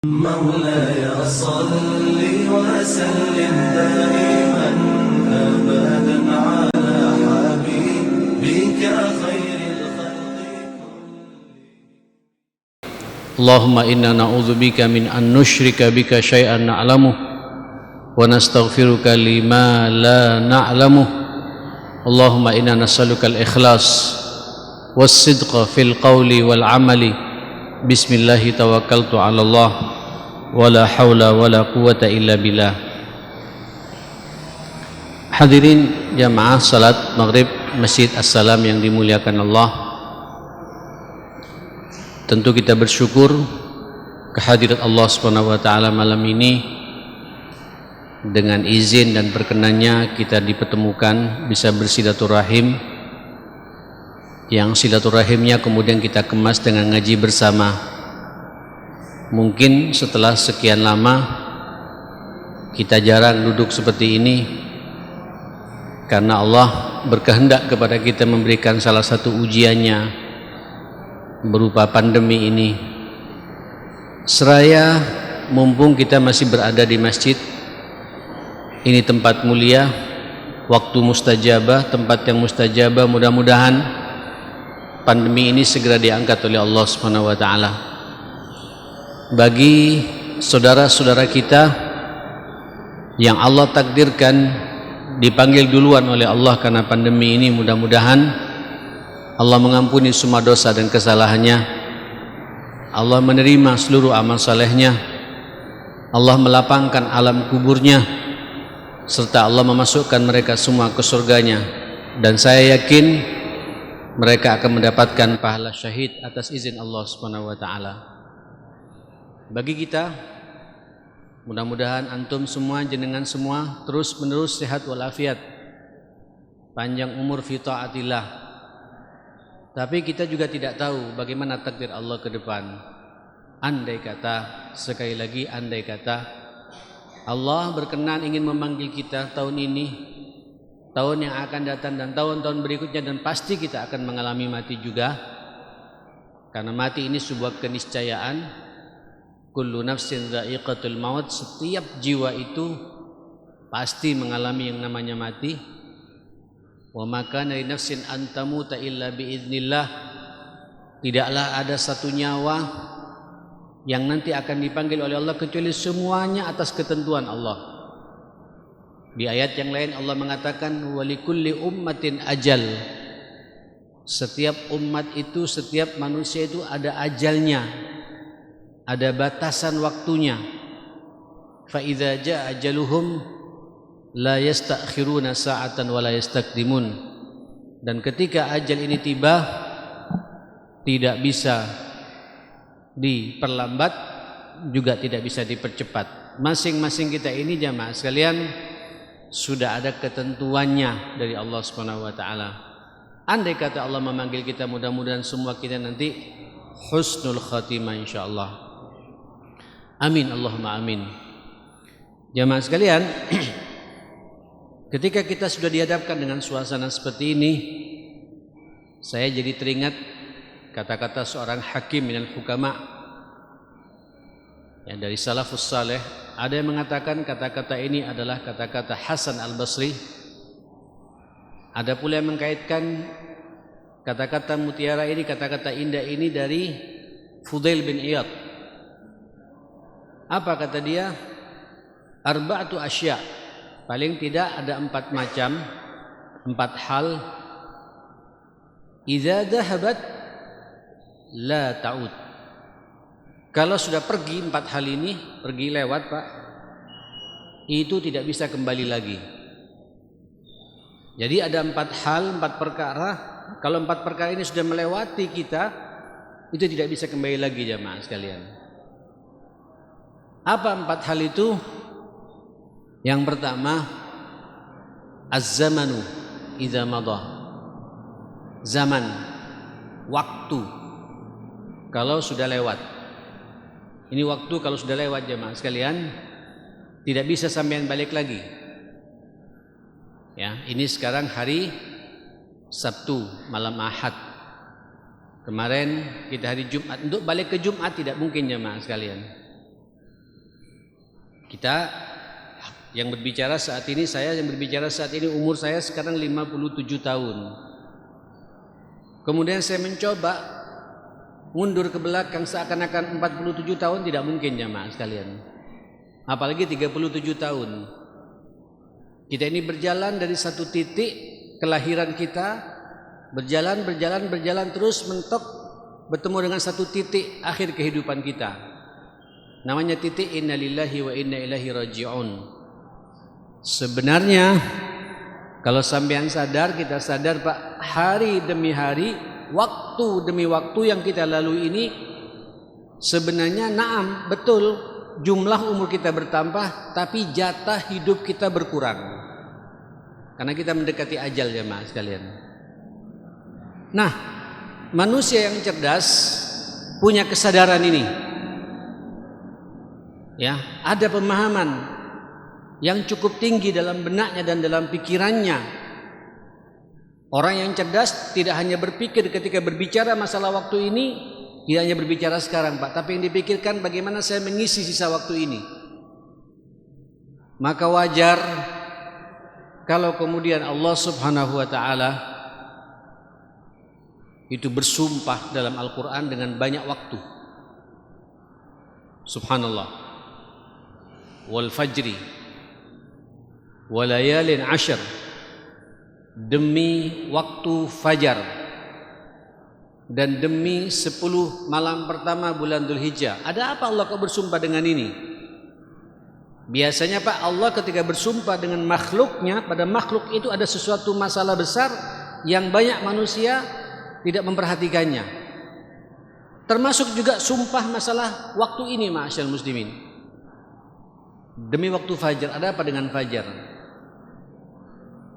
مولاي صل وسلم دائما أبدا على حبيبك خير الخلق. اللهم إنا نعوذ بك من أن نشرك بك شيئا نعلمه ونستغفرك لما لا نعلمه. اللهم إنا نسألك الإخلاص والصدق في القول والعمل. بسم الله توكلت على الله ولا حول ولا قوة إلا بالله. Hadirin jamaah salat maghrib Masjid As-Salam yang dimuliakan Allah, tentu kita bersyukur kehadirat Allah Subhanahu wa taala malam ini. Dengan izin dan perkenannya kita dipertemukan bisa bersilaturahim, yang silaturahimnya kemudian kita kemas dengan ngaji bersama. Mungkin setelah sekian lama kita jarang duduk seperti ini karena Allah berkehendak kepada kita memberikan salah satu ujiannya berupa pandemi ini. Seraya mumpung kita masih berada di masjid, ini tempat mulia, waktu mustajabah, tempat yang mustajabah, mudah-mudahan pandemi ini segera diangkat oleh Allah Subhanahu wa taala. Bagi saudara-saudara kita yang Allah takdirkan dipanggil duluan oleh Allah karena pandemi ini, mudah-mudahan Allah mengampuni semua dosa dan kesalahannya. Allah menerima seluruh amal salehnya. Allah melapangkan alam kuburnya, serta Allah memasukkan mereka semua ke surganya. Dan saya yakin mereka akan mendapatkan pahala syahid atas izin Allah Subhanahu wa taala. Bagi kita, mudah-mudahan antum semua, jenengan semua terus menerus sehat walafiat, panjang umur fi taatillah. Tapi kita juga tidak tahu bagaimana takdir Allah ke depan. Andai kata, sekali lagi andai kata, Allah berkenan ingin memanggil kita tahun ini, tahun yang akan datang dan tahun-tahun berikutnya, dan pasti kita akan mengalami mati juga. Karena mati ini sebuah keniscayaan. Kullu nafsin dha'iqatul maut, setiap jiwa itu pasti mengalami yang namanya mati. Wa ma kana li nafsin an tamuta illa biiznillah. Tidaklah ada satu nyawa yang nanti akan dipanggil oleh Allah kecuali semuanya atas ketentuan Allah. Di ayat yang lain Allah mengatakan walikulli ummatin ajal. Setiap umat itu, setiap manusia itu ada ajalnya, ada batasan waktunya. Fa idza jaa ajaluhum la yastakhiruna sa'atan wa la yastaqdimun. Dan ketika ajal ini tiba, tidak bisa diperlambat, juga tidak bisa dipercepat. Masing-masing kita ini jamaah sekalian sudah ada ketentuannya dari Allah Subhanahu wa taala. Andai kata Allah memanggil kita, mudah-mudahan semua kita nanti husnul khatimah insyaallah. Amin Allahumma amin. Jamaah sekalian, ketika kita sudah dihadapkan dengan suasana seperti ini, saya jadi teringat kata-kata seorang hakim minal hukama yang dari salafus saleh. Ada yang mengatakan kata-kata ini adalah kata-kata Hasan al-Basri. Ada pula yang mengkaitkan kata-kata mutiara ini, kata-kata indah ini dari Fudail bin Iyad. Apa kata dia? Arba'atu asya, paling tidak ada 4 macam, 4 hal. Idza dhahabat la ta'ud. Kalau sudah pergi 4 hal ini, pergi lewat Pak, itu tidak bisa kembali lagi. Jadi ada 4 hal, 4 perkara. Kalau 4 perkara ini sudah melewati kita, itu tidak bisa kembali lagi jamaah sekalian. Apa 4 hal itu? Yang pertama, az-zamanu idza madha. Zaman, waktu kalau sudah lewat. Ini waktu kalau sudah lewat jemaah sekalian, tidak bisa sampean balik lagi. Ya, ini sekarang hari Sabtu, malam Ahad. Kemarin kita hari Jumat, untuk balik ke Jumat tidak mungkin jemaah sekalian. Kita yang berbicara saat ini, saya yang berbicara saat ini, umur saya sekarang 57 tahun. Kemudian saya mencoba mundur ke belakang seakan-akan 47 tahun, tidak mungkin jamaah sekalian. Apalagi 37 tahun. Kita ini berjalan dari satu titik kelahiran kita, berjalan terus mentok bertemu dengan satu titik akhir kehidupan kita. Namanya titik innalillahi wa inna ilaihi raji'un. Sebenarnya kalau sampean sadar, kita sadar Pak, hari demi hari, waktu demi waktu yang kita lalui ini sebenarnya naam, betul jumlah umur kita bertambah, tapi jatah hidup kita berkurang. Karena kita mendekati ajal jemaah sekalian. Nah, manusia yang cerdas punya kesadaran ini. Ya, ada pemahaman yang cukup tinggi dalam benaknya dan dalam pikirannya. Orang yang cerdas tidak hanya berpikir ketika berbicara masalah waktu ini, tidak hanya berbicara sekarang Pak, tapi yang dipikirkan bagaimana saya mengisi sisa waktu ini. Maka wajar kalau kemudian Allah Subhanahu wa ta'ala itu bersumpah dalam Al-Quran dengan banyak waktu. Subhanallah. Wal fajri walayalin ashar, demi waktu fajar dan demi 10 malam pertama bulan Dzulhijjah. Ada apa Allah kok bersumpah dengan ini? Biasanya Pak, Allah ketika bersumpah dengan makhluknya, pada makhluk itu ada sesuatu masalah besar yang banyak manusia tidak memperhatikannya. Termasuk juga sumpah masalah waktu ini, ma'asyal muslimin. Demi waktu fajar, ada apa dengan fajar?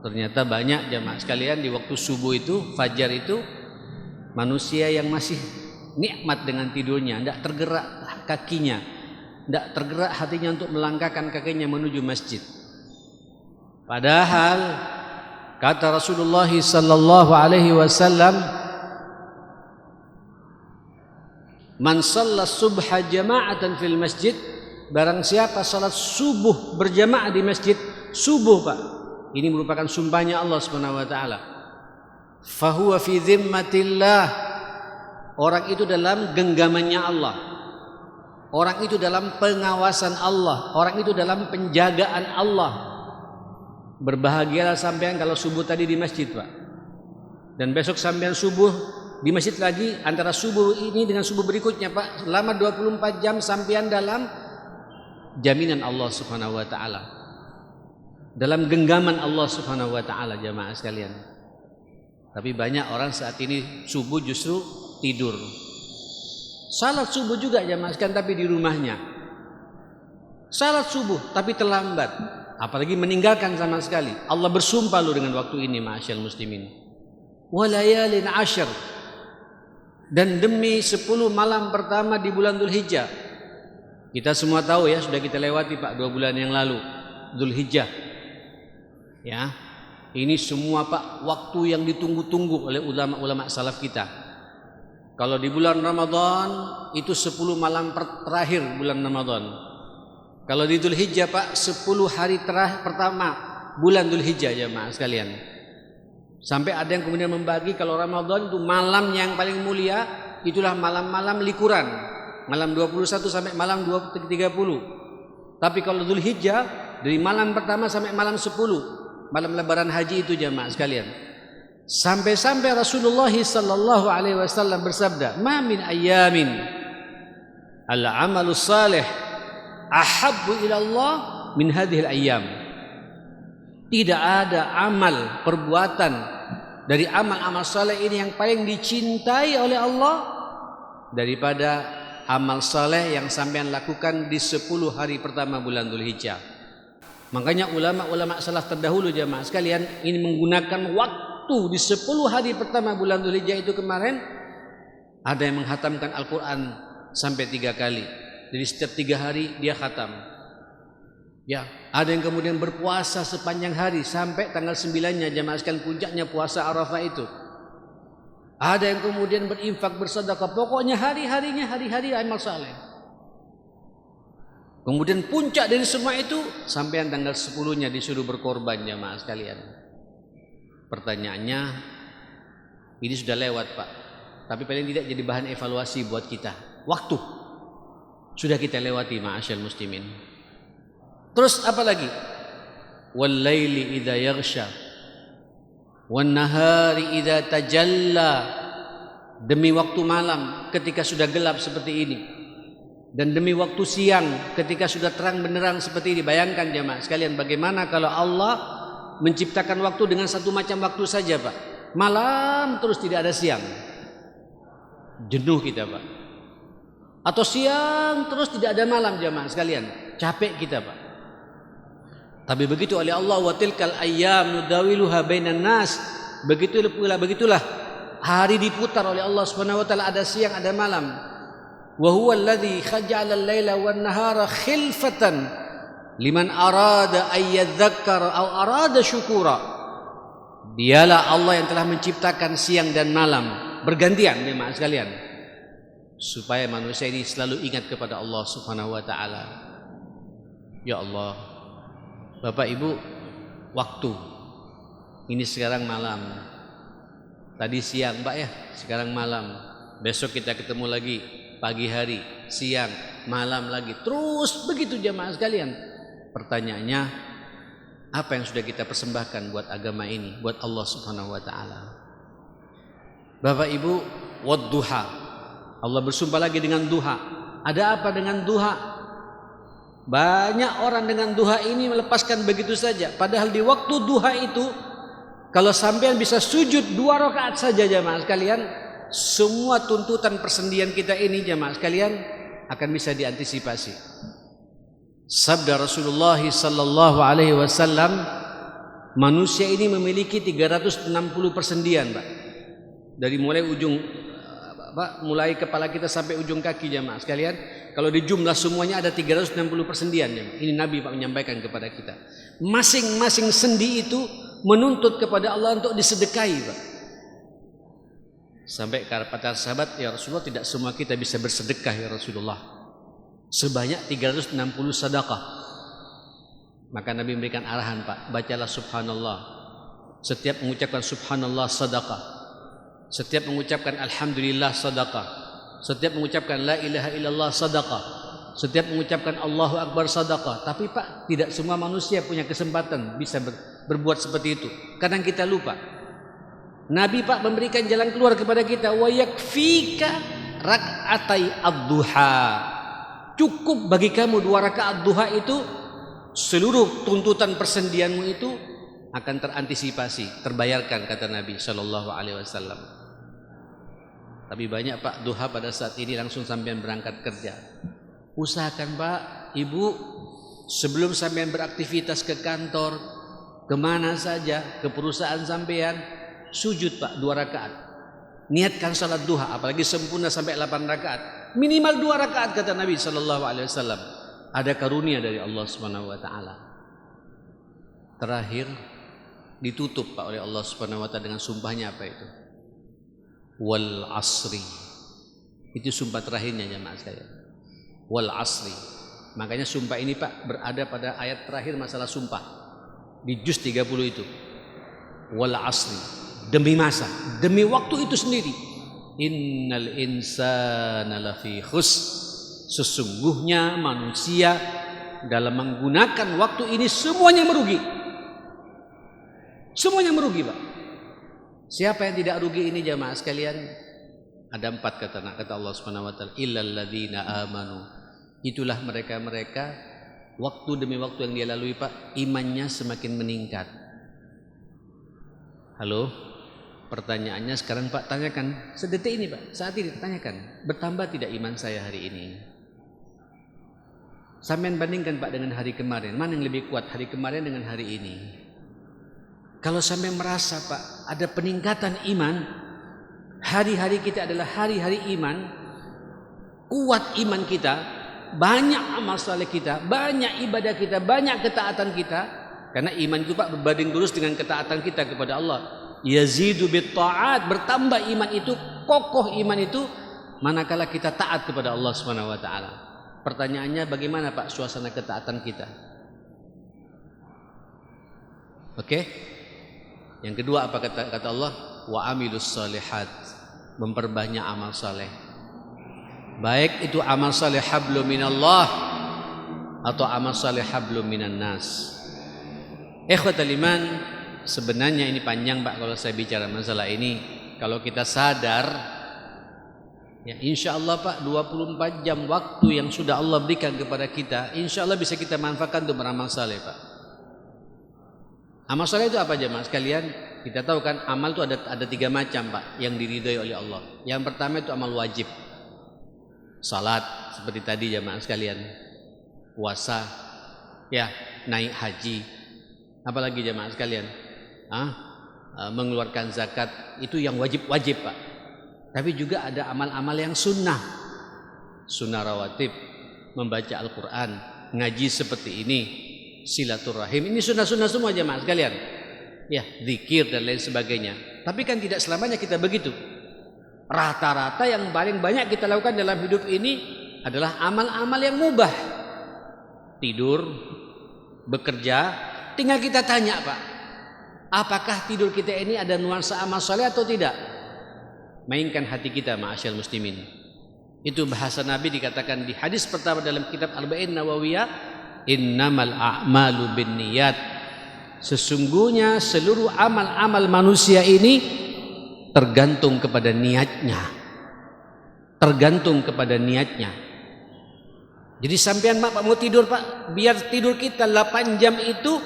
Ternyata banyak jamaah sekalian di waktu subuh itu, fajar itu, manusia yang masih nikmat dengan tidurnya, tidak tergerak kakinya, tidak tergerak hatinya untuk melangkahkan kakinya menuju masjid. Padahal kata Rasulullah sallallahu alaihi wasallam, man shalla subha jama'atan fil masjid, barang siapa salat subuh berjamaah di masjid, subuh Pak, ini merupakan sumpahnya Allah Subhanahu wa taala, fahuwa fi dhimmatillah, orang itu dalam genggamannya Allah, orang itu dalam pengawasan Allah, orang itu dalam penjagaan Allah. Berbahagialah sampean kalau subuh tadi di masjid Pak, dan besok sampean subuh di masjid lagi, antara subuh ini dengan subuh berikutnya Pak, selama 24 jam sampean dalam jaminan Allah Subhanahu wa taala, dalam genggaman Allah Subhanahu wa taala jamaah sekalian. Tapi banyak orang saat ini subuh justru tidur. Salat subuh juga jamaah sekalian, tapi di rumahnya. Salat subuh tapi terlambat, apalagi meninggalkan sama sekali. Allah bersumpah lu dengan waktu ini ma'asyal muslimin. Walayalin ashar, dan demi 10 malam pertama di bulan Dzulhijjah. Kita semua tahu ya, sudah kita lewati Pak 2 bulan yang lalu, Dzulhijjah. Ya, ini semua Pak waktu yang ditunggu-tunggu oleh ulama-ulama salaf kita. Kalau di bulan Ramadan itu 10 malam terakhir bulan Ramadan. Kalau di Dzulhijjah Pak 10 hari terakhir pertama bulan Dzulhijjah jemaah sekalian. Sampai ada yang kemudian membagi kalau Ramadan itu malam yang paling mulia itulah malam-malam likuran. Malam 21 sampai malam 30. Tapi kalau Dzulhijjah dari malam pertama sampai malam 10, malam lebaran haji itu jamaah sekalian. Sampai-sampai Rasulullah sallallahu alaihi wasallam bersabda, "Ma min ayyamin al-amalus salih ahabbu ila Allah min hadhil ayyam." Tidak ada amal perbuatan dari amal-amal saleh ini yang paling dicintai oleh Allah daripada amal saleh yang sampean lakukan di 10 hari pertama bulan Dzulhijjah. Makanya ulama-ulama salaf terdahulu jamaah sekalian ini menggunakan waktu di 10 hari pertama bulan Dzulhijjah itu kemarin, ada yang menghatamkan Al-Quran sampai 3 kali. Jadi setiap 3 hari dia khatam. Ya, ada yang kemudian berpuasa sepanjang hari sampai tanggal 9-nya jamaah sekalian, puncaknya puasa Arafah itu. Ada yang kemudian berinfak, bersedekah, pokoknya hari-harinya hari-hari amal saleh. Kemudian puncak dari semua itu sampai tanggal 10-nya disuruh berkorban jamaah sekalian. Pertanyaannya, ini sudah lewat Pak, tapi paling tidak jadi bahan evaluasi buat kita. Waktu sudah kita lewati ma'asyal muslimin. Terus apa lagi? Wal laili idza yaghsha wan nahari idza tajalla. Demi waktu malam ketika sudah gelap seperti ini, dan demi waktu siang ketika sudah terang benderang seperti ini. Bayangkan jemaah sekalian, bagaimana kalau Allah menciptakan waktu dengan satu macam waktu saja Pak. Malam terus tidak ada siang, jenuh kita Pak. Atau siang terus tidak ada malam jemaah sekalian, capek kita Pak. Tapi begitu oleh Allah, wa tilkal ayyam nudawiluha bainan nas. Begitulah hari diputar oleh Allah Subhanahu wa taala, ada siang ada malam. Wa huwa alladhi khaja'ala al-laila wan nahara khilfatan liman arada ay yadhakkara aw arada syukura. Dialah Allah yang telah menciptakan siang dan malam bergantian jemaah sekalian, supaya manusia ini selalu ingat kepada Allah Subhanahu wa taala. Ya Allah, Bapak Ibu, waktu ini sekarang malam. Tadi siang Pak ya, sekarang malam. Besok kita ketemu lagi pagi hari, siang, malam lagi. Terus begitu jemaah sekalian. Pertanyaannya, apa yang sudah kita persembahkan buat agama ini, buat Allah Subhanahu wa taala? Bapak Ibu, wadduha. Allah bersumpah lagi dengan duha. Ada apa dengan duha? Banyak orang dengan duha ini melepaskan begitu saja. Padahal di waktu duha itu, kalau sampean bisa sujud 2 rakaat saja jemaah sekalian, semua tuntutan persendian kita ini jemaah sekalian akan bisa diantisipasi. Sabda Rasulullah sallallahu alaihi wasallam, manusia ini memiliki 360 persendian, Pak. Dari mulai mulai kepala kita sampai ujung kaki jemaah sekalian. Kalau dijumlah semuanya ada 360 persendian jemaah. Ini Nabi Pak menyampaikan kepada kita. Masing-masing sendi itu menuntut kepada Allah untuk disedekahi Pak. Sampai kata sahabat, ya Rasulullah, tidak semua kita bisa bersedekah ya Rasulullah, sebanyak 360 sedekah. Maka Nabi memberikan arahan Pak, bacalah subhanallah. Setiap mengucapkan subhanallah sedekah, setiap mengucapkan alhamdulillah sedekah, setiap mengucapkan la ilaha illallah sedekah, setiap mengucapkan Allahu akbar sedekah. Tapi Pak, tidak semua manusia punya kesempatan bisa berbuat seperti itu. Kadang kita lupa. Nabi Pak memberikan jalan keluar kepada kita, wa yakfika rak'atai ad-duha. Cukup bagi kamu 2 rakaat duha itu, seluruh tuntutan persendianmu itu akan terantisipasi, terbayarkan, kata Nabi sallallahu alaihi wasallam. Tapi banyak Pak duha pada saat ini langsung sampean berangkat kerja. Usahakan Pak, Ibu, sebelum sampean beraktivitas ke kantor, kemana saja, ke perusahaan sampean, sujud Pak 2 rakaat. Niatkan salat duha, apalagi sempurna sampai 8 rakaat. Minimal 2 rakaat kata Nabi sallallahu alaihi wasallam. Ada karunia dari Allah Subhanahu wa taala. Terakhir ditutup Pak oleh Allah Subhanahu wa taala dengan sumpahnya apa itu? Wal asri. Itu sumpah terakhirnya jemaah sekalian. Wal asri. Makanya sumpah ini Pak berada pada ayat terakhir masalah sumpah. Di juz 30 itu. Wal asri. Demi masa, demi waktu itu sendiri. Innal insana lafi khus. Sesungguhnya manusia dalam menggunakan waktu ini semuanya merugi. Semuanya merugi Pak. Siapa yang tidak rugi ini jamaah sekalian? Ada 4 kata Allah Subhanahu wa taala, illal ladzina amanu. Itulah mereka-mereka waktu demi waktu yang dia lalui Pak, imannya semakin meningkat. Halo? Pertanyaannya sekarang Pak, tanyakan sedetik ini Pak, saat ini tanyakan, bertambah tidak iman saya hari ini? Sampean bandingkan Pak dengan hari kemarin, mana yang lebih kuat, hari kemarin dengan hari ini? Kalau sampean merasa Pak ada peningkatan iman, hari-hari kita adalah hari-hari iman, kuat iman kita, banyak amal saleh kita, banyak ibadah kita, banyak ketaatan kita. Karena iman itu Pak berbanding lurus dengan ketaatan kita kepada Allah. Yazidu bit ta'at, bertambah iman itu, kokoh iman itu manakala kita taat kepada Allah Subhanahu wa taala. Pertanyaannya, bagaimana Pak suasana ketaatan kita? Oke? Yang kedua apa kata Allah? Wa amilus solihat, memperbanyak amal saleh. Baik itu amal saleh hablum minallah atau amal saleh hablum minan nas. Ikhwatal iman, sebenarnya ini panjang Pak kalau saya bicara masalah ini. Kalau kita sadar, ya insya Allah Pak, 24 jam waktu yang sudah Allah berikan kepada kita, insya Allah bisa kita manfaatkan untuk beramal saleh Pak. Amal saleh itu apa jemaah sekalian? Kita tahu kan amal itu ada 3 macam Pak yang diridhoi oleh Allah. Yang pertama itu amal wajib, salat seperti tadi jemaah sekalian, puasa, ya naik haji, apalagi jemaah sekalian, mengeluarkan zakat, itu yang wajib-wajib Pak. Tapi juga ada amal-amal yang sunnah, sunnah rawatib, membaca Al-Quran, ngaji seperti ini, silaturahim, ini sunnah-sunnah semua jemaah sekalian, ya zikir dan lain sebagainya. Tapi kan tidak selamanya kita begitu. Rata-rata yang paling banyak kita lakukan dalam hidup ini adalah amal-amal yang mubah. Tidur, bekerja, tinggal kita tanya Pak, apakah tidur kita ini ada nuansa amal saleh atau tidak? Mainkan hati kita ma'asyal muslimin. Itu bahasa Nabi dikatakan di hadis pertama dalam kitab Arba'in Nawawiyah, innamal a'malu binniyat. Sesungguhnya seluruh amal-amal manusia ini tergantung kepada niatnya. Tergantung kepada niatnya. Jadi sampean Pak mau tidur Pak, biar tidur kita 8 jam itu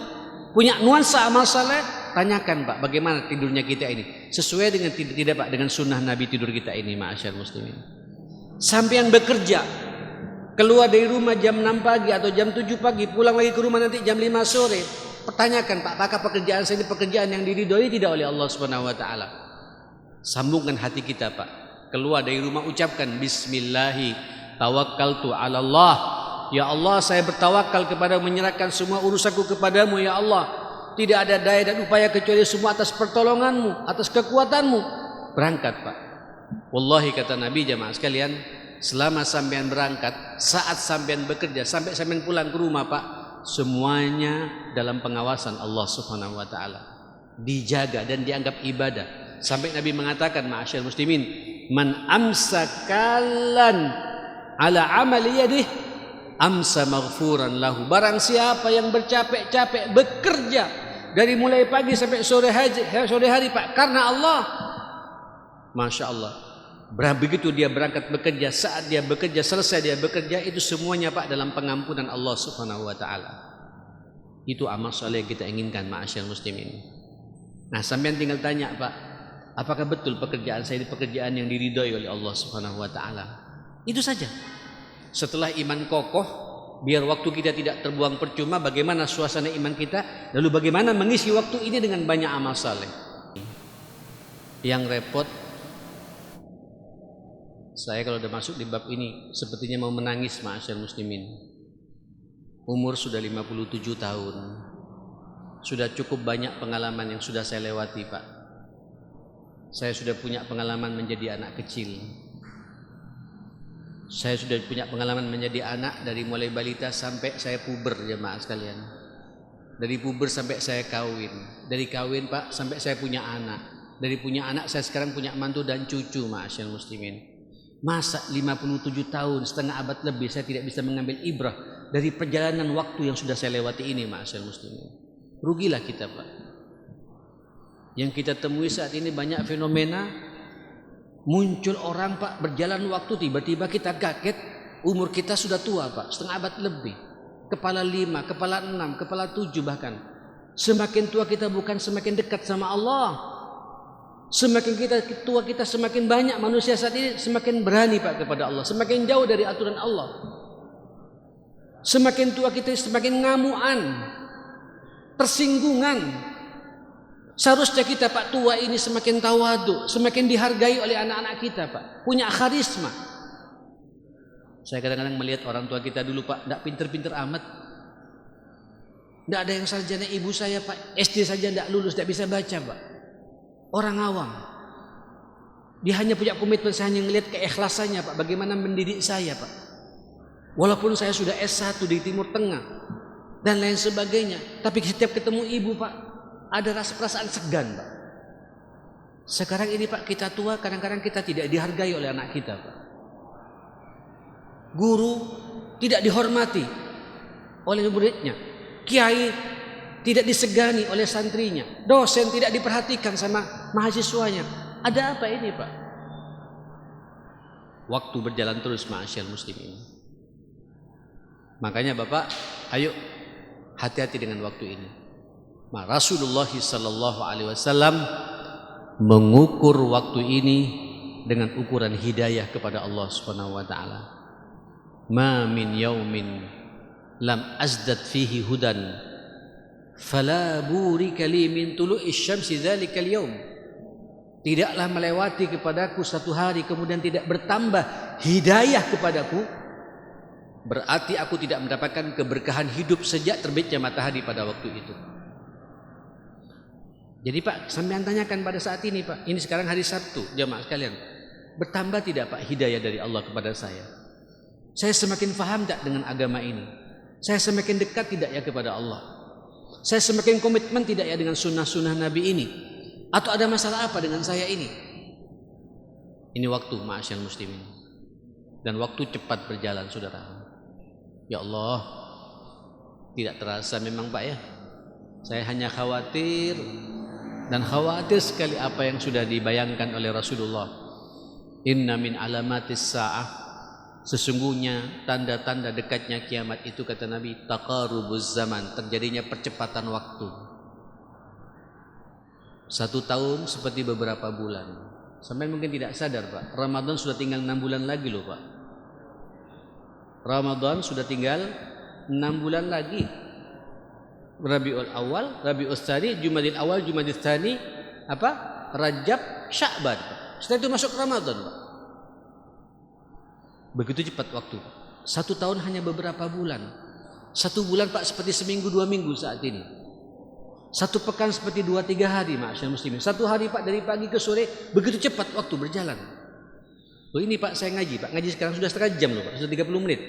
punya nuansa amal saleh, tanyakan Pak, bagaimana tidurnya kita ini? Sesuai dengan tidak Pak dengan sunnah Nabi tidur kita ini, ma'asyar muslimin. Sampean bekerja, keluar dari rumah jam 6 pagi atau jam 7 pagi, pulang lagi ke rumah nanti jam 5 sore. Pertanyakan Pak, apakah pekerjaan saya ini pekerjaan yang diridhoi tidak oleh Allah Subhanahu wa taala? Sambungkan hati kita Pak. Keluar dari rumah ucapkan bismillahi tawakkaltu 'ala Allah. Ya Allah, saya bertawakal kepada menyerahkan semua urusanku kepadamu ya Allah. Tidak ada daya dan upaya kecuali semua atas pertolonganmu, atas kekuatanmu. Berangkat Pak. Wallahi kata Nabi jamaah sekalian, selama sampean berangkat, saat sampean bekerja, sampai sampean pulang ke rumah Pak, semuanya dalam pengawasan Allah Subhanahu wa taala. Dijaga dan dianggap ibadah. Sampai Nabi mengatakan, ma'asyar muslimin, man amsakalan ala amali yadih amsa maghfuran lahu. Barang siapa yang bercapek-capek bekerja dari mulai pagi sampai sore hari Pak karena Allah, Masya Allah, begitu dia berangkat bekerja, saat dia bekerja, selesai dia bekerja, itu semuanya Pak dalam pengampunan Allah Subhanahu wa taala. Itu amal saleh yang kita inginkan ma'asyar muslimin. Nah sampean tinggal tanya Pak, apakah betul pekerjaan saya ini pekerjaan yang diridhoi oleh Allah Subhanahu wa taala? Itu saja. Setelah iman kokoh, biar waktu kita tidak terbuang percuma, bagaimana suasana iman kita, lalu bagaimana mengisi waktu ini dengan banyak amal saleh. Yang repot, saya kalau udah masuk di bab ini sepertinya mau menangis ma'asyar muslimin. Umur sudah 57 tahun. Sudah cukup banyak pengalaman yang sudah saya lewati Pak. Saya sudah punya pengalaman menjadi anak kecil. Saya sudah punya pengalaman menjadi anak dari mulai balita sampai saya puber jemaah sekalian. Dari puber sampai saya kawin. Dari kawin Pak sampai saya punya anak. Dari punya anak saya sekarang punya mantu dan cucu ma'asyar muslimin. Masa 57 tahun, setengah abad lebih saya tidak bisa mengambil ibrah dari perjalanan waktu yang sudah saya lewati ini ma'asyar muslimin. Rugilah kita Pak. Yang kita temui saat ini banyak fenomena, muncul orang Pak berjalan waktu tiba-tiba kita kaget, umur kita sudah tua Pak, setengah abad lebih, kepala 5, kepala 6, kepala 7 bahkan. Semakin tua kita bukan semakin dekat sama Allah. Semakin kita tua kita semakin banyak manusia saat ini semakin berani Pak kepada Allah, semakin jauh dari aturan Allah. Semakin tua kita semakin ngamuan, tersinggungan. Seharusnya kita Pak tua ini semakin tawadu, semakin dihargai oleh anak-anak kita Pak, punya karisma. Saya kadang-kadang melihat orang tua kita dulu Pak, tidak pinter-pinter amat, tidak ada yang sarjana. Ibu saya Pak SD saja tidak lulus, tidak bisa baca Pak, orang awam. Dia hanya punya komitmen, saya hanya melihat keikhlasannya Pak, bagaimana mendidik saya Pak. Walaupun saya sudah S1 di Timur Tengah dan lain sebagainya, tapi setiap ketemu ibu Pak, ada rasa perasaan segan Pak. Sekarang ini Pak, kita tua, kadang-kadang kita tidak dihargai oleh anak kita Pak. Guru tidak dihormati oleh muridnya, kiai tidak disegani oleh santrinya, dosen tidak diperhatikan sama mahasiswanya. Ada apa ini Pak? Waktu berjalan terus ma'asyal muslimin. Makanya Bapak, ayo hati-hati dengan waktu ini. Rasulullah sallallahu alaihi wasallam mengukur waktu ini dengan ukuran hidayah kepada Allah Subhanahu wa taala. Ma min yaumin lam azdad fihi hudan fala burika li min tulu'i syamsi dzalikal yaum. Tidaklah melewati kepadaku satu hari kemudian tidak bertambah hidayah kepadaku, berarti aku tidak mendapatkan keberkahan hidup sejak terbitnya matahari pada waktu itu. Jadi Pak, sampean tanyakan pada saat ini Pak, ini sekarang hari Sabtu, jamaah sekalian, bertambah tidak Pak hidayah dari Allah kepada saya? Saya semakin faham tak dengan agama ini? Saya semakin dekat tidak ya kepada Allah? Saya semakin komitmen tidak ya dengan sunnah-sunnah Nabi ini? Atau ada masalah apa dengan saya ini? Ini waktu ma'asyal muslimin. Dan waktu cepat berjalan saudara. Ya Allah, tidak terasa memang Pak ya. Saya hanya khawatir, dan khawatir sekali apa yang sudah dibayangkan oleh Rasulullah. Inna min alamatis sa'ah, sesungguhnya tanda-tanda dekatnya kiamat itu kata Nabi, taqarubuz zaman, terjadinya percepatan waktu. 1 tahun seperti beberapa bulan. Sampai mungkin tidak sadar Pak, Ramadan sudah tinggal 6 bulan lagi loh Pak. Ramadan sudah tinggal 6 bulan lagi. Rabiul Awal, Rabiul Tsani, Jumadil Awal, Jumadil Tsani, Rajab, Sya'ban. Setelah itu masuk Ramadan Pak. Begitu cepat waktu Pak. 1 tahun hanya beberapa bulan. 1 bulan Pak seperti seminggu 2 minggu saat ini. 1 pekan seperti 2-3 hari ma'asyar muslimin. 1 hari Pak dari pagi ke sore, begitu cepat waktu berjalan. Loh ini Pak saya ngaji Pak, ngaji sekarang sudah setengah jam loh Pak, sudah 30 menit.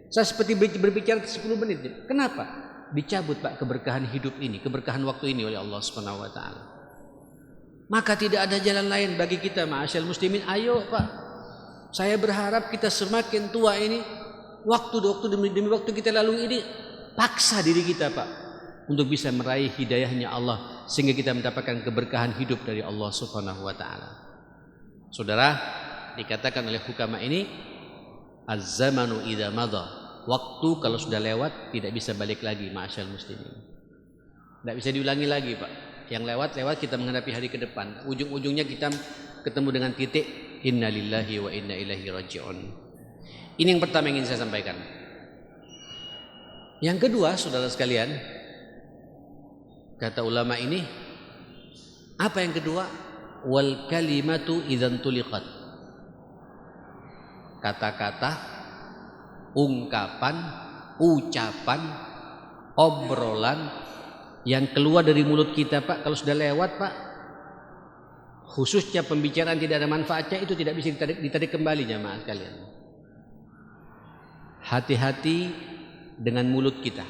Saya seperti berbicara 10 menit. Kenapa? Dicabut Pak keberkahan hidup ini, keberkahan waktu ini oleh Allah Subhanahu wa taala. Maka tidak ada jalan lain bagi kita ma'asyar muslimin. Ayo Pak, saya berharap kita semakin tua ini, waktu demi waktu kita lalui ini, paksa diri kita Pak untuk bisa meraih hidayahnya Allah sehingga kita mendapatkan keberkahan hidup dari Allah Subhanahu wa taala. Saudara, dikatakan oleh hukama ini, az-zamanu idza madha. Waktu kalau sudah lewat tidak bisa balik lagi ma'asyal muslimin. Tidak bisa diulangi lagi Pak. Yang lewat kita menghadapi hari ke depan. Ujung-ujungnya kita ketemu dengan titik innalillahi wa inna ilaihi raji'un. Ini yang pertama yang ingin saya sampaikan. Yang kedua, saudara sekalian, kata ulama ini, apa yang kedua? Wal kalimatu idzan tuliqat. Kata-kata, ungkapan, ucapan, obrolan yang keluar dari mulut kita Pak, kalau sudah lewat Pak, khususnya pembicaraan tidak ada manfaatnya, itu tidak bisa ditarik kembali jamaah sekalian. Hati-hati dengan mulut kita.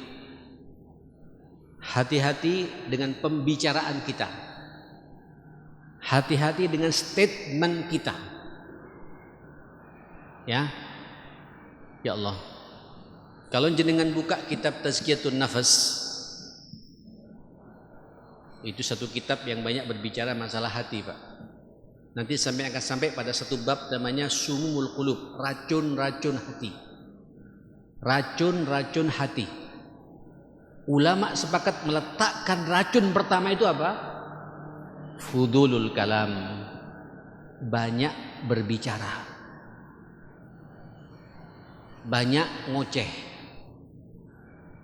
Hati-hati dengan pembicaraan kita. Hati-hati dengan statement kita. Ya Allah. Kalau jenengan buka kitab Tazkiyatun Nafas, itu satu kitab yang banyak berbicara masalah hati Pak. Nanti akan sampai pada satu bab namanya Sumumul Qulub, racun-racun hati. Racun-racun hati. Ulama sepakat meletakkan racun pertama itu apa? Fudulul kalam, banyak berbicara, banyak ngoceh,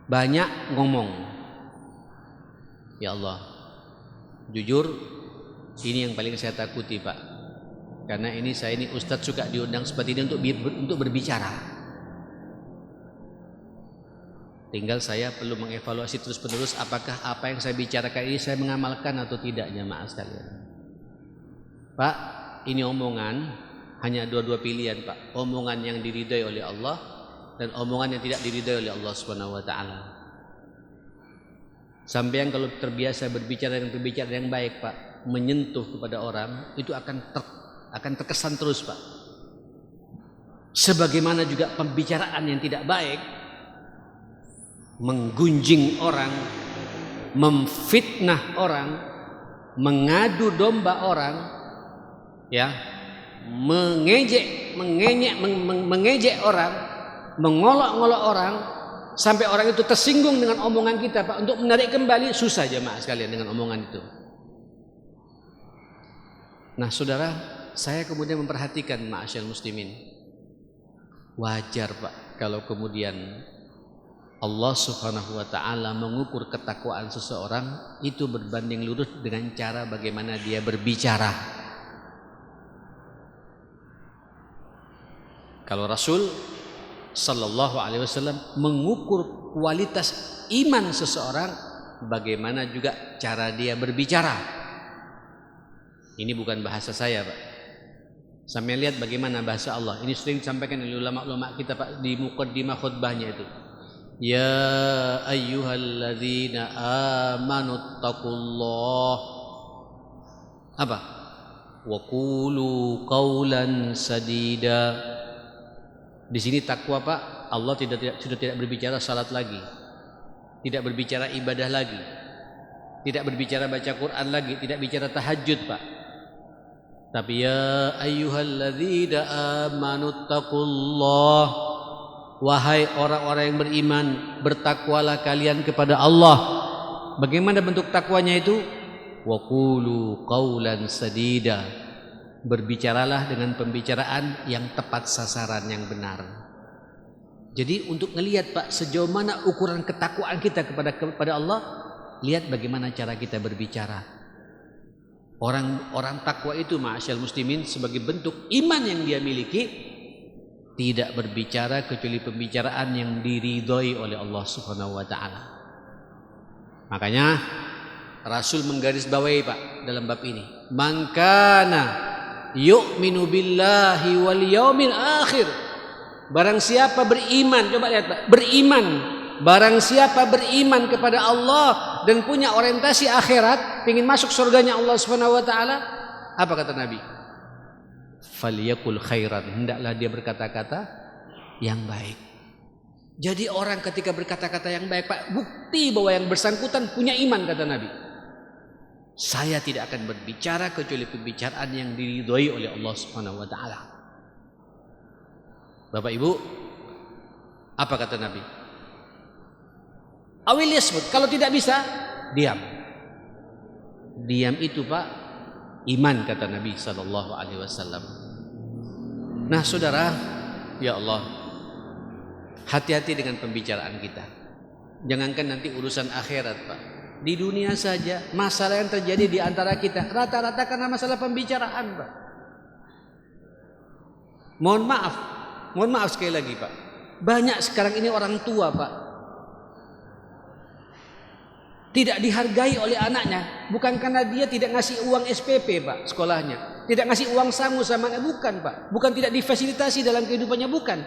banyak ngomong. Ya Allah, jujur ini yang paling saya takuti Pak. Karena ini saya ini ustadz suka diundang seperti ini untuk berbicara. Tinggal saya perlu mengevaluasi terus-menerus apakah apa yang saya bicarakan ini saya mengamalkan atau tidak, jamaah sekalian. Pak, ini omongan hanya dua pilihan Pak. Omongan yang diridai oleh Allah dan omongan yang tidak diridhai oleh Allah Subhanahu wa taala. Sampeyan kalau terbiasa berbicara dengan pembicaraan yang baik, Pak, menyentuh kepada orang, itu akan terkesan terus, Pak. Sebagaimana juga pembicaraan yang tidak baik, menggunjing orang, memfitnah orang, mengadu domba orang, ya, mengejek orang, mengolok-olok orang, sampai orang itu tersinggung dengan omongan kita, Pak. Untuk menarik kembali susah jemaah sekalian dengan omongan itu. Nah, saudara, saya kemudian memperhatikan ma'asyal muslimin. Wajar, Pak, kalau kemudian Allah Subhanahu wa taala mengukur ketakwaan seseorang itu berbanding lurus dengan cara bagaimana dia berbicara. Kalau Rasul sallallahu alaihi wasallam mengukur kualitas iman seseorang bagaimana juga cara dia berbicara. Ini bukan bahasa saya, Pak. Sampai lihat bagaimana bahasa Allah. Ini sering disampaikan oleh ulama-ulama kita, Pak, di muqaddimah khutbahnya itu. Ya ayyuhalladzina amanu taqullah. Apa? Wa qulu qawlan sadida. Di sini takwa, Pak, Allah sudah tidak berbicara salat lagi. Tidak berbicara ibadah lagi. Tidak berbicara baca Quran lagi, tidak bicara tahajud, Pak. Tapi ya ayyuhalladzina amanu taqullah. Wahai orang-orang yang beriman, bertakwalah kalian kepada Allah. Bagaimana bentuk takwanya itu? Wa qulu qawlan sadida. Berbicaralah dengan pembicaraan yang tepat sasaran, yang benar. Jadi untuk ngelihat, Pak, sejauh mana ukuran ketakwaan kita kepada Allah, lihat bagaimana cara kita berbicara. Orang takwa itu, ma'asyal muslimin, sebagai bentuk iman yang dia miliki, tidak berbicara kecuali pembicaraan yang diridhoi oleh Allah Subhanahu wa taala. Makanya Rasul menggarisbawahi, Pak, dalam bab ini, man kana yu'minu billahi wal yaumil akhir. Barang siapa beriman, coba lihat, Pak, beriman. Barang siapa beriman kepada Allah dan punya orientasi akhirat, ingin masuk surganya Allah Subhanahu wa taala, apa kata Nabi? Falyakul khairan, hendaklah dia berkata-kata yang baik. Jadi orang ketika berkata-kata yang baik, Pak, bukti bahwa yang bersangkutan punya iman, kata Nabi. Saya tidak akan berbicara kecuali pembicaraan yang diridhoi oleh Allah Subhanahu wa taala. Bapak Ibu, apa kata Nabi? Awil yasmut, kalau tidak bisa, diam. Diam itu, Pak, iman, kata Nabi sallallahu alaihi wasallam. Nah, saudara, ya Allah, hati-hati dengan pembicaraan kita. Jangankan nanti urusan akhirat, Pak. Di dunia saja masalah yang terjadi di antara kita rata-rata karena masalah pembicaraan, Pak. Mohon maaf sekali lagi, Pak. Banyak sekarang ini orang tua, Pak, tidak dihargai oleh anaknya, bukan karena dia tidak ngasih uang SPP, Pak, sekolahnya. Tidak ngasih uang sangu sama anaknya, bukan, Pak. Bukan tidak difasilitasi dalam kehidupannya, bukan.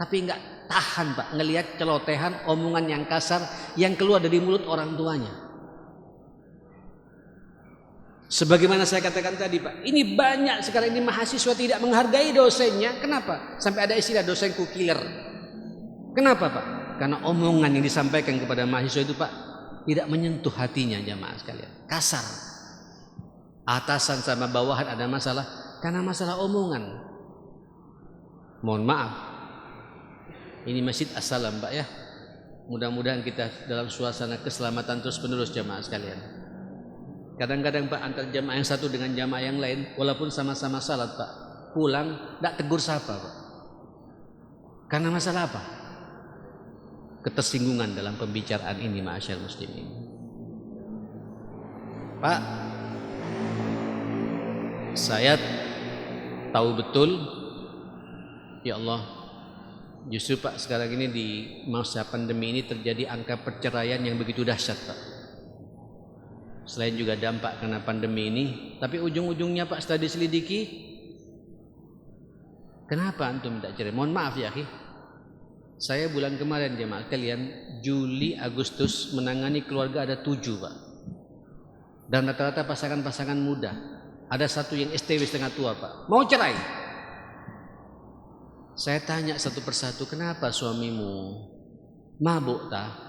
Tapi enggak tahan, Pak, ngelihat celotehan, omongan yang kasar yang keluar dari mulut orang tuanya. Sebagaimana saya katakan tadi, Pak, ini banyak sekarang ini mahasiswa tidak menghargai dosennya. Kenapa? Sampai ada istilah dosenku killer. Kenapa, Pak? Karena omongan yang disampaikan kepada mahasiswa itu, Pak, tidak menyentuh hatinya, jamaah sekalian. Kasar. Atasan sama bawahan ada masalah karena masalah omongan. Mohon maaf. Ini Masjid As-Salam, Pak, ya. Mudah-mudahan kita dalam suasana keselamatan terus menerus, jamaah sekalian. Kadang-kadang, Pak, antar jamaah yang satu dengan jamaah yang lain, walaupun sama-sama salat, Pak, pulang tidak tegur sapa, Pak. Karena masalah apa? Ketersinggungan dalam pembicaraan ini, ma'asyal muslimin. Pak, saya tahu betul, ya Allah, justru, Pak, sekarang ini di masa pandemi ini terjadi angka perceraian yang begitu dahsyat, Pak. Selain juga dampak karena pandemi ini, tapi ujung-ujungnya, Pak, setelah diselidiki, kenapa antum tidak cerai? Mohon maaf ya, akhi. Saya bulan kemarin jemaah kalian, Juli, Agustus menangani keluarga ada 7 Pak. Dan rata-rata pasangan-pasangan muda. Ada satu yang STW setengah tua Pak, mau cerai. Saya tanya satu persatu, kenapa suamimu mabuk tah?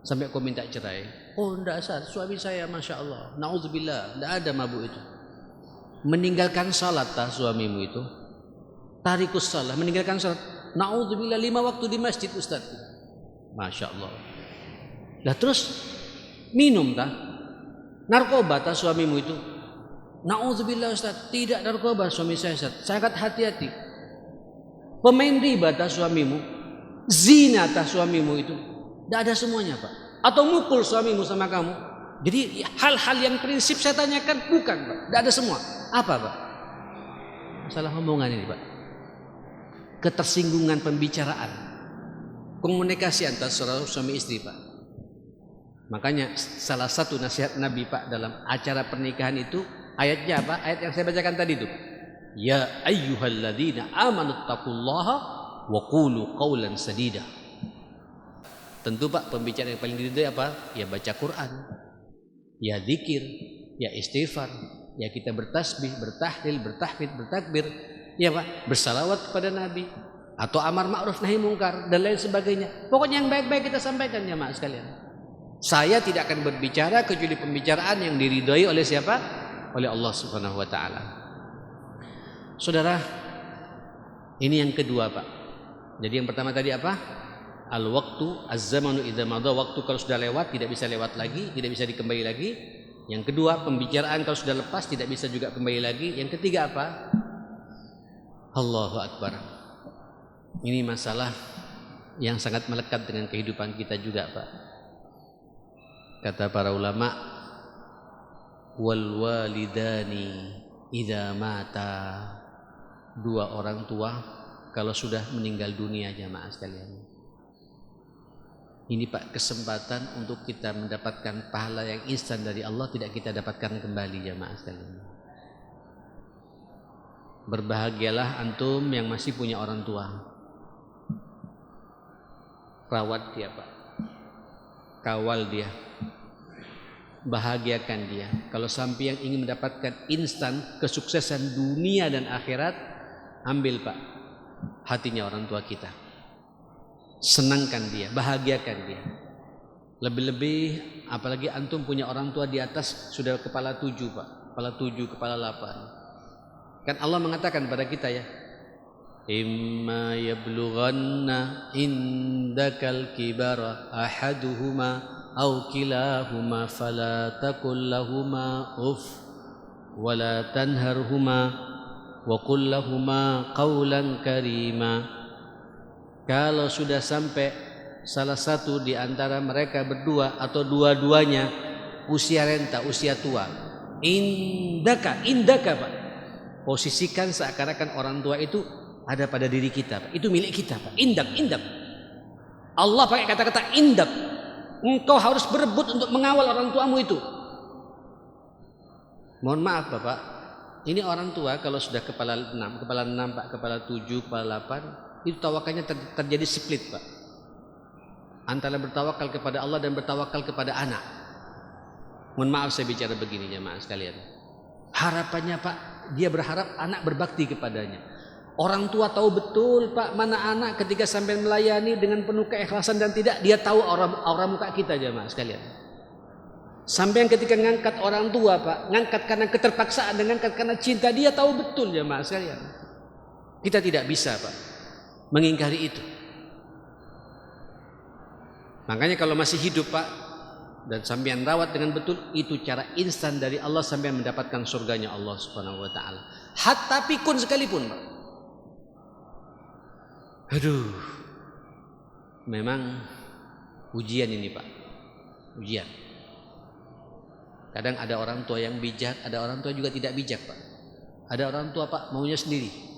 Sampai kau minta cerai. Oh enggak Ustaz, suami saya Masya Allah, na'udzubillah, enggak ada mabuk itu. Meninggalkan salat tah suamimu itu? Tarikus salah, meninggalkan salat. Na'udzubillah 5 waktu di masjid Ustaz. Masya Allah. Lah terus minum tah? Narkoba tah suamimu itu? Na'udzubillah Ustaz, tidak narkoba suami saya Ustaz. Sangat hati-hati. Pemain riba tah suamimu? Zina tah suamimu itu? Tidak ada semuanya Pak. Atau mukul suamimu sama kamu? Jadi hal-hal yang prinsip saya tanyakan bukan Pak. Tidak ada semua. Apa Pak? Masalah omongan ini Pak. Ketersinggungan pembicaraan. Komunikasi antara suami istri Pak. Makanya salah satu nasihat Nabi Pak dalam acara pernikahan itu ayatnya apa? Ayat yang saya bacakan tadi itu. Ya ayyuhalladzina amanu taqullaha wa qulu qawlan sadida. Tentu Pak pembicaraan yang paling diridhoi apa? Ya baca Quran. Ya zikir, ya istighfar, ya kita bertasbih, bertahlil, bertahmid, bertakbir, ya Pak, bersalawat kepada Nabi atau amar ma'ruf nahi mungkar dan lain sebagainya. Pokoknya yang baik-baik kita sampaikan ya Mak sekalian. Saya tidak akan berbicara kecuali pembicaraan yang diridhoi oleh siapa? Oleh Allah Subhanahu wa taala. Saudara, ini yang kedua Pak. Jadi yang pertama tadi apa? Al-waqtu az-zamanu idza madha, waktu kalau sudah lewat tidak bisa lewat lagi, tidak bisa dikembali lagi. Yang kedua, pembicaraan kalau sudah lepas tidak bisa juga kembali lagi. Yang ketiga apa? Allahu Akbar. Ini masalah yang sangat melekat dengan kehidupan kita juga Pak. Kata para ulama, wal walidani idza mata, dua orang tua kalau sudah meninggal dunia jamaah sekalian. Ini Pak kesempatan untuk kita mendapatkan pahala yang instan dari Allah tidak kita dapatkan kembali jamaah sekalian. Berbahagialah antum yang masih punya orang tua. Rawat dia Pak. Kawal dia. Bahagiakan dia. Kalau sampai yang ingin mendapatkan instan kesuksesan dunia dan akhirat, ambil Pak hatinya orang tua kita. Senangkan dia, bahagiakan dia. Lebih-lebih apalagi antum punya orang tua di atas sudah kepala 7 Pak, kepala 7, kepala 8. Kan Allah mengatakan pada kita ya, imma yablughanna indakal kibara ahaduhuma aw kilahuma fala taqul lahumā uff wala tanharhuma wa qul lahumā qawlan karīmā. Kalau sudah sampai salah satu di antara mereka berdua atau dua-duanya usia renta, usia tua, indaka Pak, posisikan seakan-akan orang tua itu ada pada diri kita Pak. Itu milik kita Pak. Indak. Allah pakai kata-kata indak. Engkau harus berebut untuk mengawal orang tuamu itu. Mohon maaf Bapak, ini orang tua kalau sudah kepala 6 Pak, kepala 7, kepala 8, itu tawakalnya terjadi split Pak, antara bertawakal kepada Allah dan bertawakal kepada anak. Mohon maaf saya bicara begini jemaah sekalian. Harapannya Pak, dia berharap anak berbakti kepadanya. Orang tua tahu betul Pak mana anak ketika sampai melayani dengan penuh keikhlasan dan tidak, dia tahu aura muka kita jemaah sekalian. Sampai yang ketika ngangkat orang tua Pak, ngangkat karena keterpaksaan dan ngangkat karena cinta, dia tahu betul jemaah sekalian. Kita tidak bisa Pak mengingkari itu. Makanya kalau masih hidup Pak dan sampean rawat dengan betul, itu cara instan dari Allah sampean mendapatkan surganya Allah Subhanahu wa taala. Hatta pikun sekalipun Pak. Aduh. Memang ujian ini Pak. Ujian. Kadang ada orang tua yang bijak, ada orang tua juga tidak bijak Pak. Ada orang tua Pak maunya sendiri.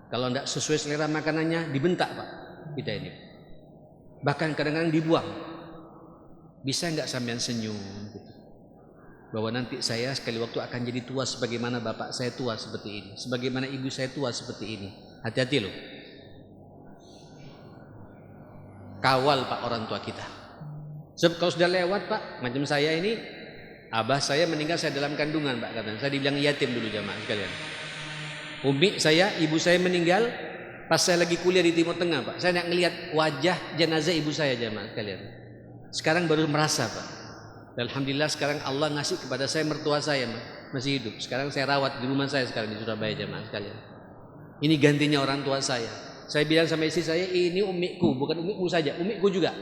Kalau tidak sesuai selera makanannya dibentak Pak kita ini. Bahkan kadang-kadang dibuang. Bisa nggak sampean senyum gitu, bahwa nanti saya sekali waktu akan jadi tua sebagaimana bapak saya tua seperti ini, sebagaimana ibu saya tua seperti ini. Hati-hati loh. kawal Pak orang tua kita. Sebab kalau sudah lewat Pak, macam saya ini, abah saya meninggal saya dalam kandungan Pak katanya. Saya dibilang yatim dulu jamaah sekalian. Umi saya, ibu saya meninggal pas saya lagi kuliah di Timur Tengah Pak. Saya nak ngelihat wajah jenazah ibu saya jamaah sekalian. Sekarang baru merasa Pak. Alhamdulillah sekarang Allah ngasih kepada saya mertua saya masih hidup. Sekarang saya rawat di rumah saya sekarang di Surabaya jamaah sekalian. Ini gantinya orang tua saya. Saya bilang sama istri saya, ini umiku, bukan umiku saja, umiku juga.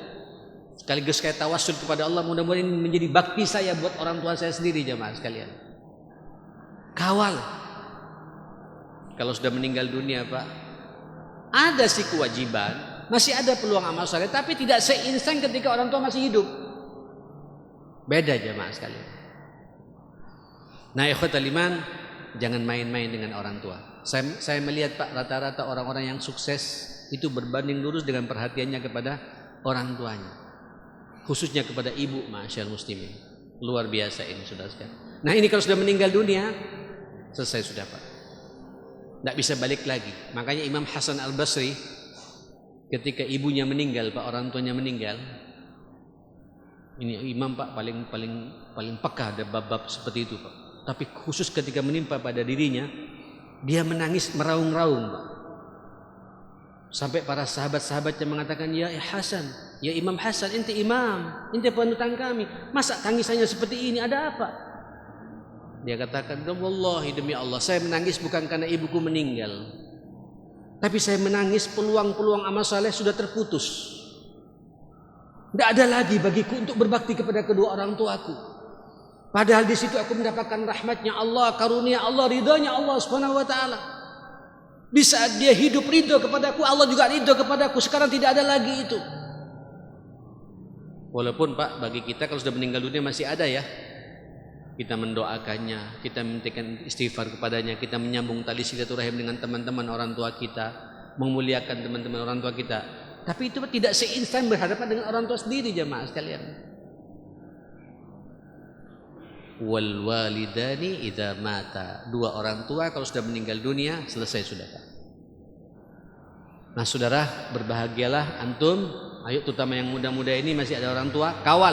Sekaligus saya tawassul kepada Allah, mudah-mudahan ini menjadi bakti saya buat orang tua saya sendiri jamaah sekalian. Kawal. Kalau sudah meninggal dunia Pak, ada sih kewajiban, masih ada peluang amal saleh, tapi tidak seinstan ketika orang tua masih hidup. Beda jamaah sekalian. Nah, ikhwatal iman, jangan main-main dengan orang tua. Saya melihat Pak, rata-rata orang-orang yang sukses itu berbanding lurus dengan perhatiannya kepada orang tuanya, khususnya kepada ibu, ma'asyal muslimin. Luar biasa ini saudara sekalian. Nah, ini kalau sudah meninggal dunia, selesai sudah Pak, tidak bisa balik lagi. Makanya Imam Hasan Al-Basri ketika ibunya meninggal Pak, orang tuanya meninggal, ini imam Pak paling peka ada bab-bab seperti itu Pak. Tapi khusus ketika menimpa pada dirinya, dia menangis meraung-raung Pak. Sampai para sahabat-sahabatnya mengatakan, ya Hasan, ya Imam Hasan, ente imam, ente panutan kami, masa tangisannya seperti ini, ada apa? Dia katakan, wallahi demi Allah, saya menangis bukan karena ibuku meninggal, tapi saya menangis peluang-peluang amal saleh sudah terputus. Tidak ada lagi bagiku untuk berbakti kepada kedua orang tuaku. Padahal di situ aku mendapatkan rahmatnya Allah, karunia Allah, ridhonya Allah Subhanahu wa taala. Di saat dia hidup ridho kepadaku, Allah juga ridho kepadaku. Sekarang tidak ada lagi itu. Walaupun Pak, bagi kita kalau sudah meninggal dunia masih ada ya. Kita mendoakannya, kita memintakan istighfar kepadanya, kita menyambung tali silaturahim dengan teman-teman orang tua kita, memuliakan teman-teman orang tua kita. Tapi itu tidak seinstan berhadapan dengan orang tua sendiri jamaah sekalian. Wal walidani idza mata, dua orang tua kalau sudah meninggal dunia selesai sudah Pak. Nah saudara, berbahagialah antum, ayo terutama yang muda-muda ini masih ada orang tua, kawal.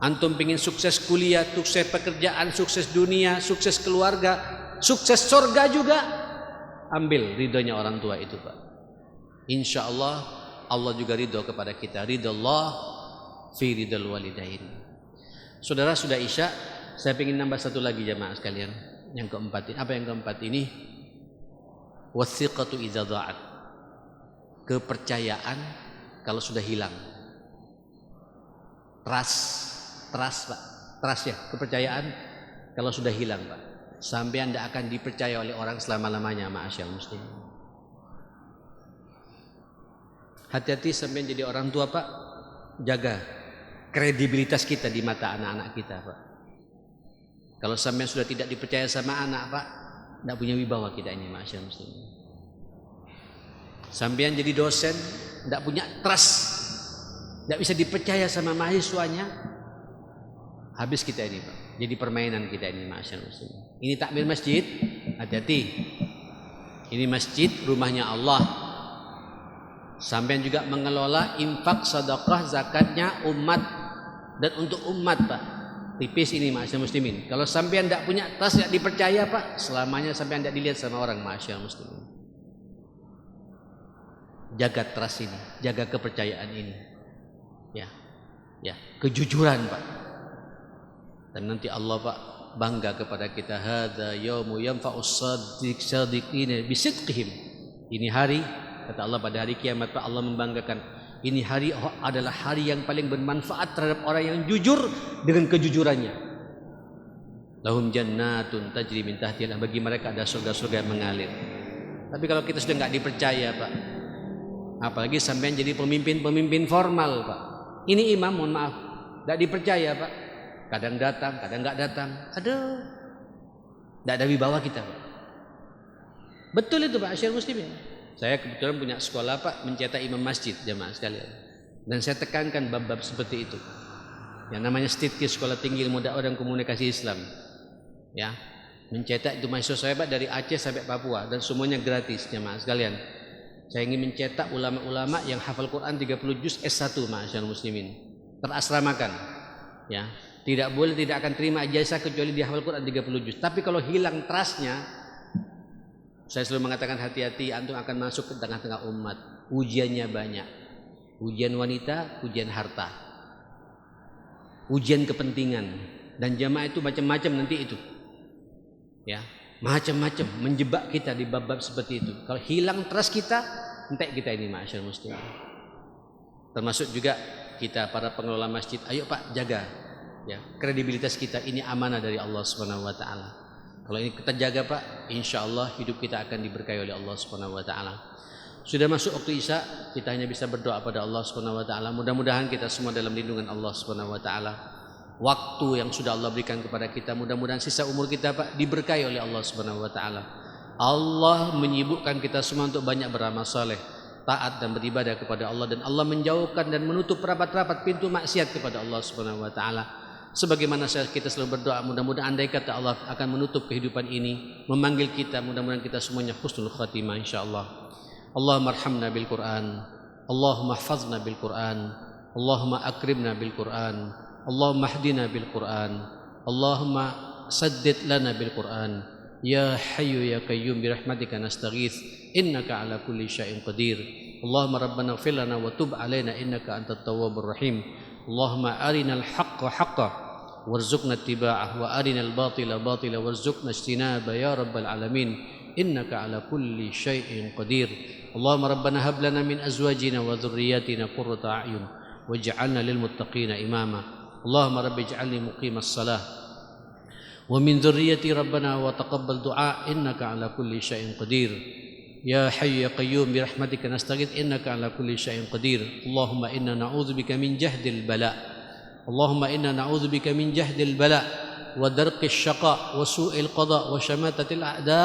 Antum pengin sukses kuliah, sukses pekerjaan, sukses dunia, sukses keluarga, sukses surga juga, ambil ridhonya orang tua itu Pak. Insya Allah, Allah juga ridho kepada kita. Ridho Allah fi ridhal walidain. Saudara, sudah isya, saya ingin nambah satu lagi jamaah sekalian. Yang keempat ini, apa yang keempat ini? Wathiqatu idza dha'at. Kepercayaan kalau sudah hilang. Trust Pak. Trust ya, kepercayaan kalau sudah hilang Pak. Sampai Anda akan dipercaya oleh orang selama-lamanya, ma'asyal muslim. Hati-hati sampai jadi orang tua Pak. Jaga kredibilitas kita di mata anak-anak kita Pak. Kalau sampai sudah tidak dipercaya sama anak Pak, tidak punya wibawa kita ini ma'asyal muslim. Sampai jadi dosen, tidak punya trust, tidak bisa dipercaya sama mahasiswanya, habis kita ini Pak. Jadi permainan kita ini ma'asyal muslim. Ini takmir masjid, hati-hati. Ini masjid rumahnya Allah. Sampai juga mengelola infak, sedekah, zakatnya umat dan untuk umat Pak. Tipis ini ma'asyal muslimin. Kalau sampean tidak punya trust, tidak dipercaya Pak, selamanya sampean tidak dilihat sama orang ma'asyal muslimin. Jaga trust ini, jaga kepercayaan ini. Ya, kejujuran Pak. Dan nanti Allah Pak bangga kepada kita. Hadza yaumu yanfa'us shadiqina bisidqihim. Ini hari, kata Allah, pada hari kiamat Pak, Allah membanggakan. Ini hari adalah hari yang paling bermanfaat terhadap orang yang jujur dengan kejujurannya. Lahum jannatun tajri min tahtiha, bagi mereka ada surga-surga yang mengalir. Tapi kalau kita sudah nggak dipercaya Pak, apalagi sampai jadi pemimpin formal Pak. Ini imam, mohon maaf, nggak dipercaya Pak. Kadang datang, kadang nggak datang. Aduh, nggak ada wibawa kita Pak. Betul itu Pak, asyar muslimin. Saya kebetulan punya sekolah Pak, mencetak imam masjid jamaah sekalian. Dan saya tekankan bab-bab seperti itu. Yang namanya STIDKI, Sekolah Tinggi Ilmu Dakwah dan Komunikasi Islam. Ya, mencetak itu mahasiswa saya Pak dari Aceh sampai Papua dan semuanya gratis jamaah sekalian. Saya ingin mencetak ulama-ulama yang hafal Quran 30 juz S1, ma'asyiral muslimin. Terasramakan. Ya, tidak boleh, tidak akan terima ijazah kecuali dia hafal Quran 30 juz. Tapi kalau hilang trustnya, saya selalu mengatakan hati-hati, antum akan masuk ke tengah-tengah umat. Ujiannya banyak. Ujian wanita, ujian harta. Ujian kepentingan. Dan jamaah itu macam-macam nanti itu. Ya, macam-macam menjebak kita di bab-bab seperti itu. Kalau hilang trust kita, entek kita ini, ma'asyiral muslimin. Termasuk juga kita para pengelola masjid, ayo Pak jaga ya kredibilitas kita, ini amanah dari Allah Subhanahu wa taala. Kalau ini kita jaga Pak, insyaallah hidup kita akan diberkahi oleh Allah Subhanahu wa taala. Sudah masuk waktu Isya, kita hanya bisa berdoa pada Allah Subhanahu wa taala. Mudah-mudahan kita semua dalam lindungan Allah Subhanahu wa taala. Waktu yang sudah Allah berikan kepada kita, mudah-mudahan sisa umur kita Pak diberkahi oleh Allah Subhanahu wa taala. Allah menyibukkan kita semua untuk banyak beramal saleh, taat dan beribadah kepada Allah, dan Allah menjauhkan dan menutup rapat-rapat pintu maksiat kepada Allah Subhanahu wa taala. Sebagaimana kita selalu berdoa, mudah-mudahan andai kata Allah akan menutup kehidupan ini, memanggil kita, mudah-mudahan kita semuanya husnul khatimah insyaallah. Allahumma arhamna bil Qur'an, Allahumma ihfazna bil Qur'an, Allahumma akrimna bil Qur'an, Allahumma hdina bil Qur'an, Allahumma saddid lana bil Qur'an. Ya Hayyu ya Qayyum birahmatika nastaghits, innaka ala kulli syai'in qadir. Allahumma rabbana ighfir lana wa tub alaina innaka antat tawwabur rahim. Allahumma arinal haqqa haqqan warzuqna ittiba'ah wa arinal batila batila warzuqna ijtinaba ya rabbal alamin, innaka ala kulli syai'in qadir. Allahumma rabbana hab lana min azwajina wa dhurriyyatina qurrata a'yun waj'alna lil muttaqina imama. Allahumma rabbi ij'alni muqimas salah wa min dhurriyyati rabbana wa taqabbal du'a, innaka ala kulli syai'in qadir. Ya Hayyu ya Qayyum birahmatika nastaghits, innaka ala kulli syai'in qadir. Allahumma inna na'udzubika min jahdil bala. Allahumma inna na'udzubika min jahdil bala wa darqis syaqa wa su'il qada wa syamatatil a'da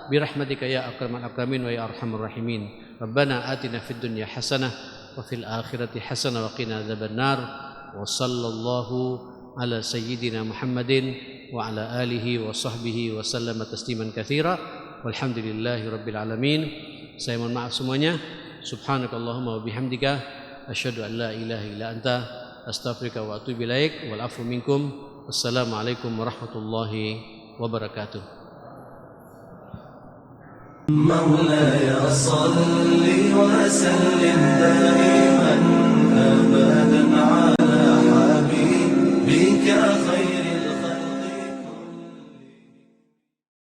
birahmatika ya akramal akramin wa ya arhamar rahimin. Rabbana atina fid dunya hasanah wa fil akhirati hasanah wa qina adzabannar. Wa sallallahu ala sayyidina Muhammadin wa ala alihi wa sahbihi wa sallama tasliman katsira. Walhamdulillahi rabbil alamin. Saya mohon maaf semuanya. Subhanakallahumma wa bihamdika asyhadu an la ilaha illa anta astaghfiruka wa atubu ilaik. Wal afu minkum. Wassalamualaikum warahmatullahi wabarakatuh. مولاي صل وسلم دائما